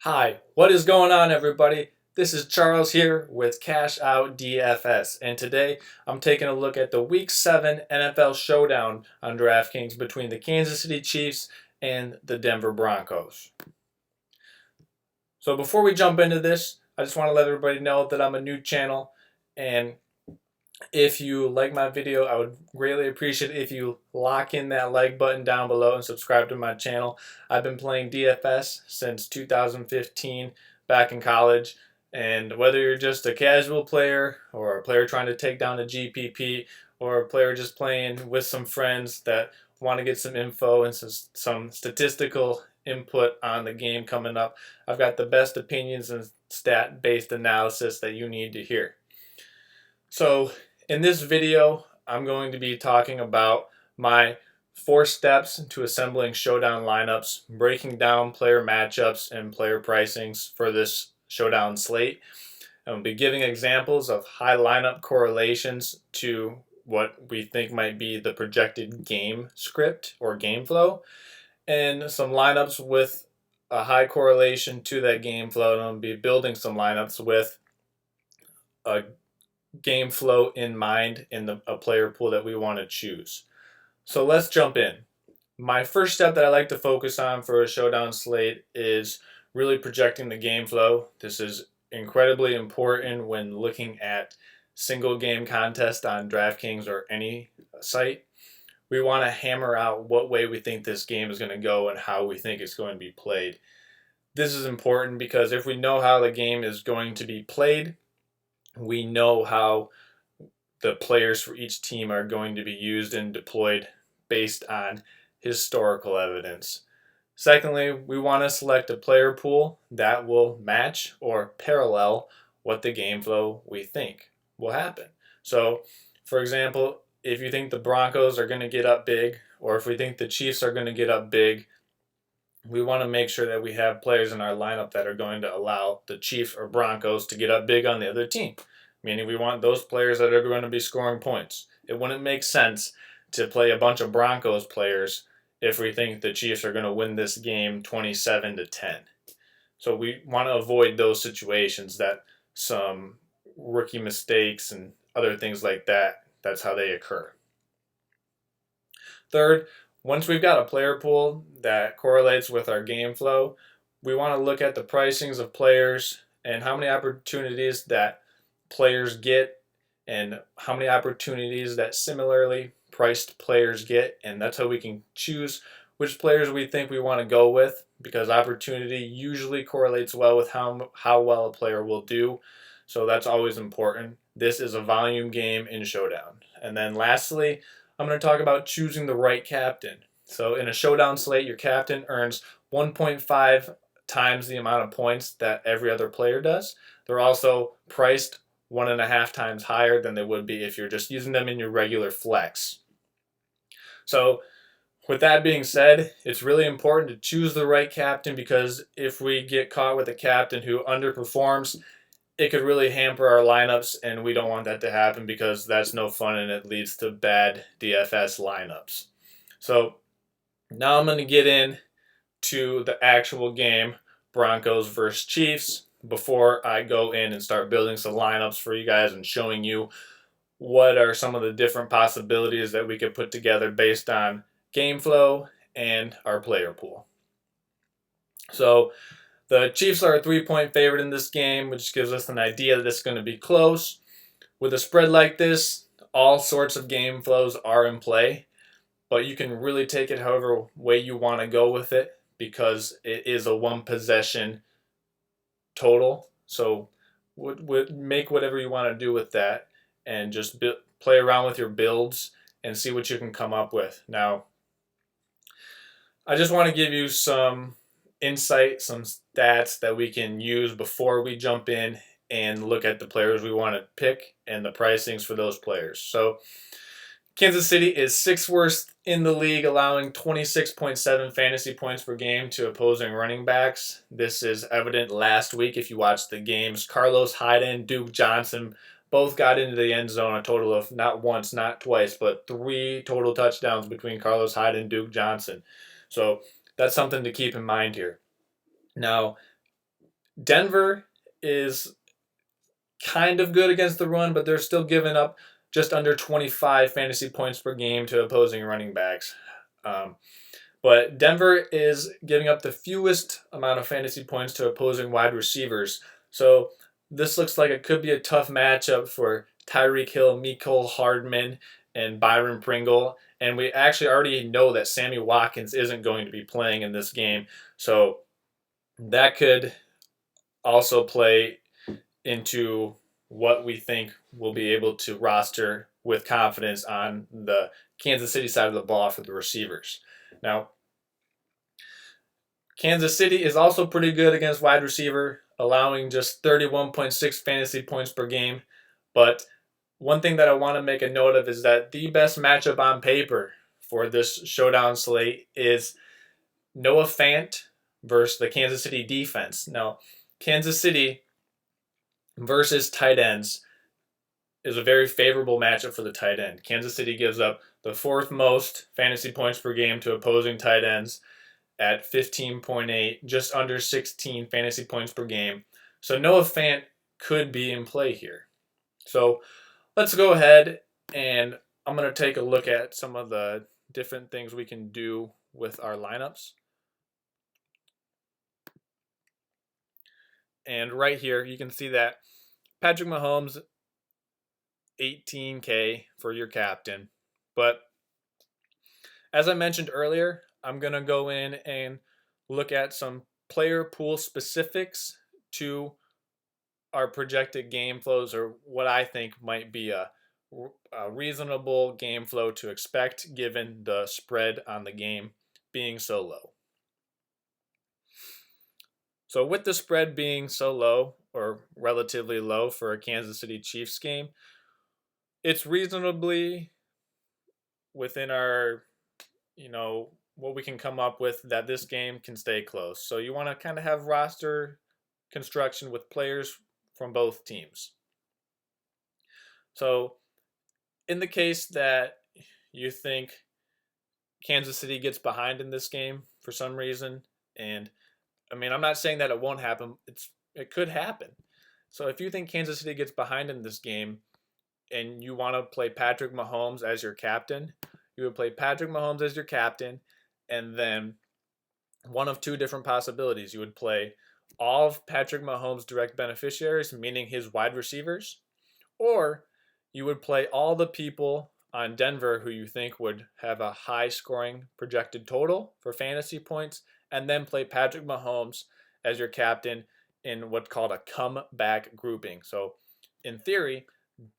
Hi, what is going on, everybody? This is Charles here with Cash Out DFS, and today I'm taking a look at the Week 7 NFL Showdown on DraftKings between the Kansas City Chiefs and the Denver Broncos. So before we jump into this, I just want to let everybody know that I'm a new channel, and if you like my video, I would greatly appreciate it if you lock in that like button down below and subscribe to my channel. I've been playing DFS since 2015 back in college, and whether you're just a casual player or a player trying to take down a GPP or a player just playing with some friends that want to get some info and some statistical input on the game coming up, I've got the best opinions and stat-based analysis that you need to hear. So in this video, I'm going to be talking about my 4 steps to assembling showdown lineups, breaking down player matchups and player pricings for this showdown slate. I'll be giving examples of high lineup correlations to what we think might be the projected game script or game flow, and some lineups with a high correlation to that game flow, and I'll be building some lineups with a game flow in mind in a player pool that we want to choose. So let's jump in. My first step that I like to focus on for a showdown slate is really projecting the game flow. This is incredibly important when looking at single game contests on DraftKings or any site. We want to hammer out what way we think this game is going to go and how we think it's going to be played. This is important because if we know how the game is going to be played, we know how the players for each team are going to be used and deployed based on historical evidence. Secondly, we want to select a player pool that will match or parallel what the game flow we think will happen. So, for example, if you think the Broncos are going to get up big, or if we think the Chiefs are going to get up big, we want to make sure that we have players in our lineup that are going to allow the Chiefs or Broncos to get up big on the other team. Meaning we want those players that are going to be scoring points. It wouldn't make sense to play a bunch of Broncos players if we think the Chiefs are going to win this game 27-10. So we want to avoid those situations, that some rookie mistakes and other things like that, that's how they occur. Third, once we've got a player pool that correlates with our game flow, we want to look at the pricings of players and how many opportunities that players get and how many opportunities that similarly priced players get, and that's how we can choose which players we think we want to go with, because opportunity usually correlates well with how well a player will do. So that's always important. This is a volume game in Showdown. And then lastly, I'm going to talk about choosing the right captain. So in a Showdown slate, your captain earns 1.5 times the amount of points that every other player does. They're also priced 1.5 times higher than they would be if you're just using them in your regular flex. So with that being said, it's really important to choose the right captain, because if we get caught with a captain who underperforms, it could really hamper our lineups, and we don't want that to happen because that's no fun and it leads to bad DFS lineups. So now I'm going to get into the actual game, Broncos versus Chiefs, before I go in and start building some lineups for you guys and showing you what are some of the different possibilities that we could put together based on game flow and our player pool. So the Chiefs are a 3-point favorite in this game, which gives us an idea that it's going to be close. With a spread like this, all sorts of game flows are in play, but you can really take it however way you want to go with it, because it is a one possession total. So make whatever you want to do with that, and just play around with your builds and see what you can come up with. Now, I just want to give you some insight, some stats that we can use before we jump in and look at the players we want to pick and the pricings for those players. So Kansas City is 6th worst in the league, allowing 26.7 fantasy points per game to opposing running backs. This is evident last week if you watched the games. Carlos Hyde and Duke Johnson both got into the end zone a total of not once, not twice, but 3 total touchdowns between Carlos Hyde and Duke Johnson. So that's something to keep in mind here. Now, Denver is kind of good against the run, but they're still giving up just under 25 fantasy points per game to opposing running backs. But Denver is giving up the fewest amount of fantasy points to opposing wide receivers. So this looks like it could be a tough matchup for Tyreek Hill, Mecole Hardman, and Byron Pringle. And we actually already know that Sammy Watkins isn't going to be playing in this game. So that could also play into what we think we'll be able to roster with confidence on the Kansas City side of the ball for the receivers. Now, Kansas City is also pretty good against wide receiver, allowing just 31.6 fantasy points per game. But one thing that I want to make a note of is that the best matchup on paper for this showdown slate is Noah Fant versus the Kansas City defense. Now, Kansas City versus tight ends is a very favorable matchup for the tight end. Kansas City gives up the fourth most fantasy points per game to opposing tight ends at 15.8, just under 16 fantasy points per game. So Noah Fant could be in play here. So let's go ahead and I'm going to take a look at some of the different things we can do with our lineups. And right here, you can see that Patrick Mahomes, 18K for your captain. But as I mentioned earlier, I'm going to go in and look at some player pool specifics to our projected game flows, or what I think might be a reasonable game flow to expect given the spread on the game being so low. So with the spread being so low, or relatively low for a Kansas City Chiefs game, it's reasonably within our, what we can come up with that this game can stay close. So you want to kind of have roster construction with players from both teams. So in the case that you think Kansas City gets behind in this game for some reason, and I'm not saying that it won't happen. It could happen. So if you think Kansas City gets behind in this game and you want to play Patrick Mahomes as your captain, you would play Patrick Mahomes as your captain, and then one of two different possibilities. You would play all of Patrick Mahomes' direct beneficiaries, meaning his wide receivers, or you would play all the people on Denver who you think would have a high scoring projected total for fantasy points, and then play Patrick Mahomes as your captain in what's called a comeback grouping. So in theory,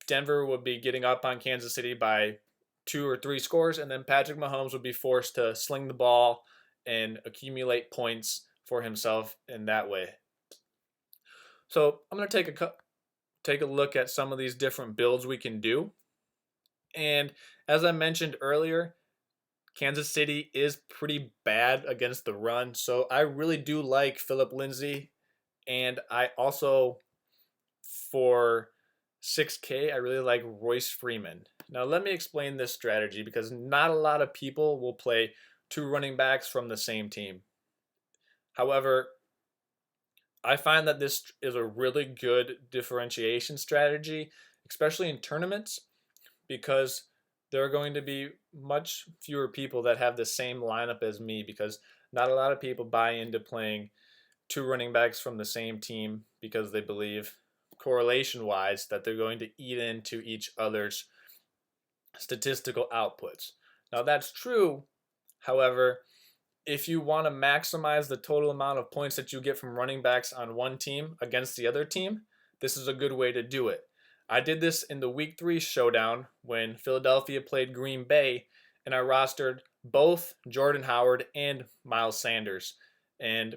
Denver would be getting up on Kansas City by 2 or 3 scores, and then Patrick Mahomes would be forced to sling the ball and accumulate points for himself in that way. So I'm going to take a look at some of these different builds we can do. And as I mentioned earlier, Kansas City is pretty bad against the run. So I really do like Phillip Lindsay. And I also, for 6K, I really like Royce Freeman. Now let me explain this strategy, because not a lot of people will play 2 running backs from the same team. However, I find that this is a really good differentiation strategy, especially in tournaments, because there are going to be much fewer people that have the same lineup as me, because not a lot of people buy into playing 2 running backs from the same team because they believe, correlation-wise, that they're going to eat into each other's statistical outputs. Now that's true. However, if you want to maximize the total amount of points that you get from running backs on one team against the other team, this is a good way to do it. I did this in the Week 3 showdown when Philadelphia played Green Bay, and I rostered both Jordan Howard and Miles Sanders. And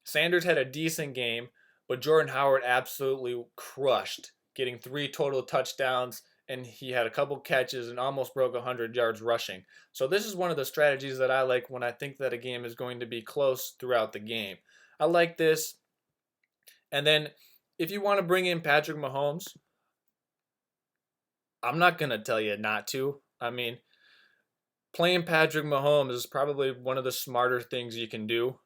Sanders had a decent game, but Jordan Howard absolutely crushed, getting 3 total touchdowns, and he had a couple catches and almost broke 100 yards rushing. So this is one of the strategies that I like when I think that a game is going to be close throughout the game. I like this. And then if you want to bring in Patrick Mahomes, I'm not going to tell you not to. Playing Patrick Mahomes is probably one of the smarter things you can do.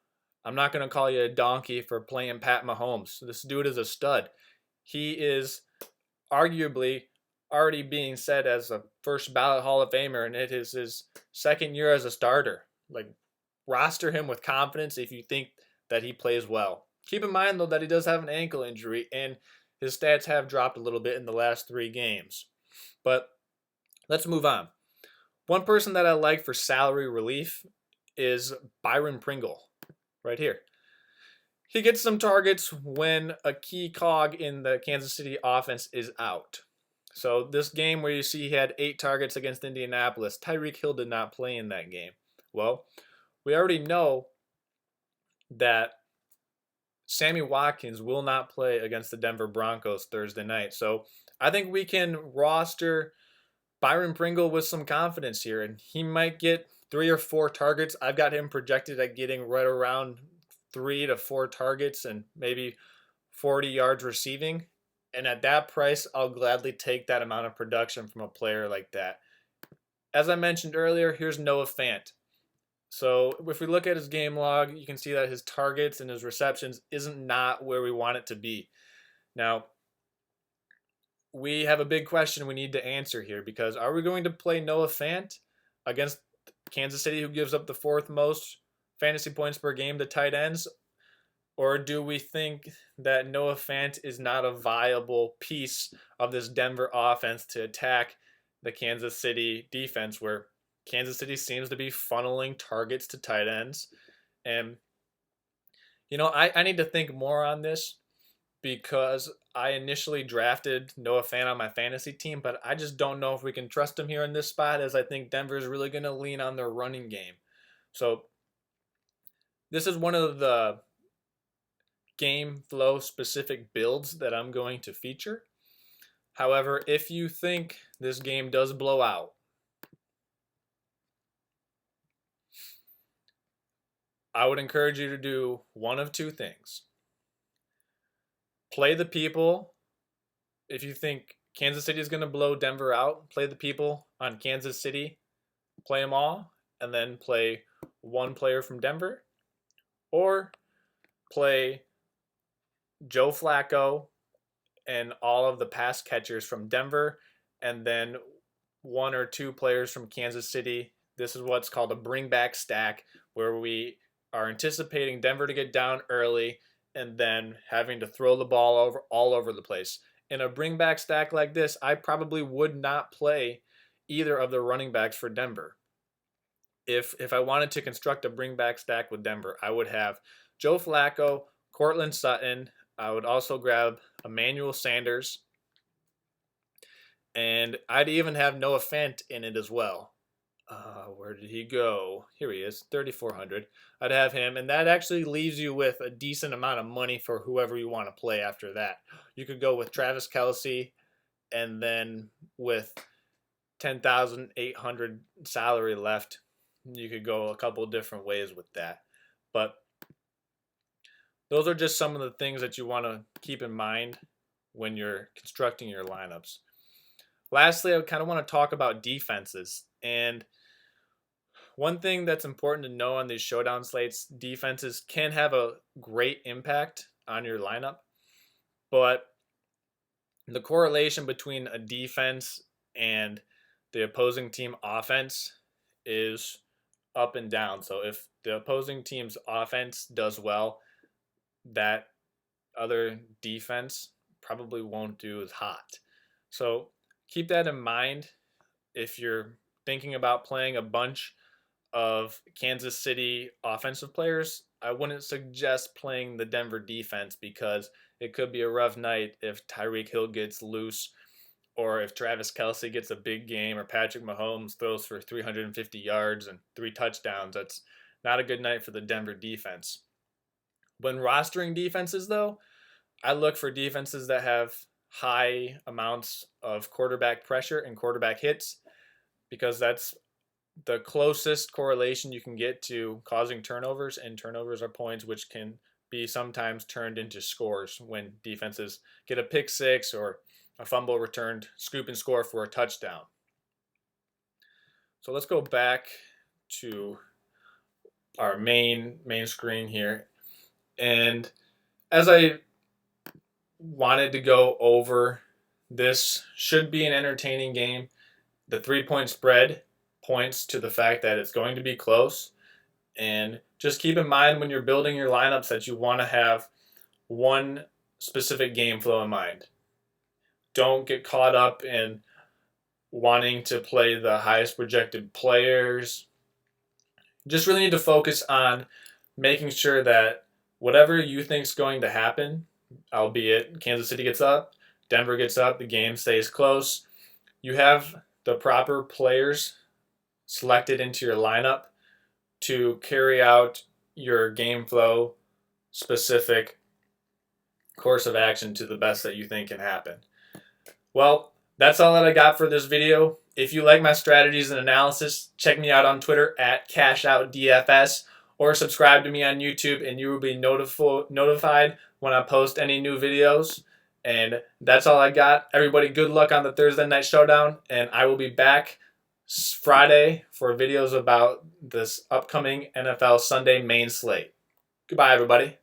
I'm not going to call you a donkey for playing Pat Mahomes. This dude is a stud. He is arguably already being said as a first ballot Hall of Famer, and it is his second year as a starter. Like, roster him with confidence if you think that he plays well. Keep in mind, though, that he does have an ankle injury, and his stats have dropped a little bit in the last 3 games. But let's move on. One person that I like for salary relief is Byron Pringle, right here. He gets some targets when a key cog in the Kansas City offense is out. So this game where you see he had 8 targets against Indianapolis, Tyreek Hill did not play in that game. Well, we already know that Sammy Watkins will not play against the Denver Broncos Thursday night. So I think we can roster Byron Pringle with some confidence here, and he might get 3 or 4 targets. I've got him projected at getting right around 3 to 4 targets and maybe 40 yards receiving. And at that price, I'll gladly take that amount of production from a player like that. As I mentioned earlier, here's Noah Fant. So if we look at his game log, you can see that his targets and his receptions isn't not where we want it to be. Now, we have a big question we need to answer here, because are we going to play Noah Fant against Kansas City, who gives up the 4th most fantasy points per game to tight ends? Or do we think that Noah Fant is not a viable piece of this Denver offense to attack the Kansas City defense, where Kansas City seems to be funneling targets to tight ends? And, I need to think more on this, because I initially drafted Noah Fant on my fantasy team, but I just don't know if we can trust him here in this spot, as I think Denver is really going to lean on their running game. So this is one of the game flow specific builds that I'm going to feature. However, if you think this game does blow out, I would encourage you to do one of 2 things. Play the people. If you think Kansas City is going to blow Denver out, play the people on Kansas City, play them all, and then play one player from Denver. Or play Joe Flacco and all of the pass catchers from Denver, and then 1 or 2 players from Kansas City. This is what's called a bring back stack, where we are anticipating Denver to get down early and then having to throw the ball all over the place. In a bring back stack like this, I probably would not play either of the running backs for Denver. If I wanted to construct a bring back stack with Denver, I would have Joe Flacco, Cortland Sutton. I would also grab Emmanuel Sanders, and I'd even have Noah Fant in it as well. Where did he go? Here he is, 3,400. I'd have him, and that actually leaves you with a decent amount of money for whoever you want to play after that. You could go with Travis Kelce, and then with 10,800 salary left, you could go a couple different ways with that. But those are just some of the things that you want to keep in mind when you're constructing your lineups. Lastly, I kind of want to talk about defenses. And one thing that's important to know on these showdown slates, defenses can have a great impact on your lineup, but the correlation between a defense and the opposing team offense is up and down. So if the opposing team's offense does well, that other defense probably won't do as hot. So keep that in mind if you're thinking about playing a bunch of Kansas City offensive players. I wouldn't suggest playing the Denver defense, because it could be a rough night if Tyreek Hill gets loose, or if Travis Kelce gets a big game, or Patrick Mahomes throws for 350 yards and 3 touchdowns. That's not a good night for the Denver defense. When rostering defenses, though, I look for defenses that have high amounts of quarterback pressure and quarterback hits, because that's the closest correlation you can get to causing turnovers, and turnovers are points which can be sometimes turned into scores when defenses get a pick six or a fumble returned, scoop and score for a touchdown. So let's go back to our main screen here. And as I wanted to go over, this should be an entertaining game. The 3-point spread points to the fact that it's going to be close. And just keep in mind when you're building your lineups that you want to have one specific game flow in mind. Don't get caught up in wanting to play the highest projected players. Just really need to focus on making sure that whatever you think is going to happen, albeit Kansas City gets up, Denver gets up, the game stays close, you have the proper players selected into your lineup to carry out your game flow specific course of action to the best that you think can happen. Well, that's all that I got for this video. If you like my strategies and analysis, check me out on Twitter at Cash Out DFS, or subscribe to me on YouTube and you will be notified when I post any new videos. And that's all I got. Everybody, good luck on the Thursday Night Showdown, and I will be back Friday for videos about this upcoming NFL Sunday main slate. Goodbye, everybody.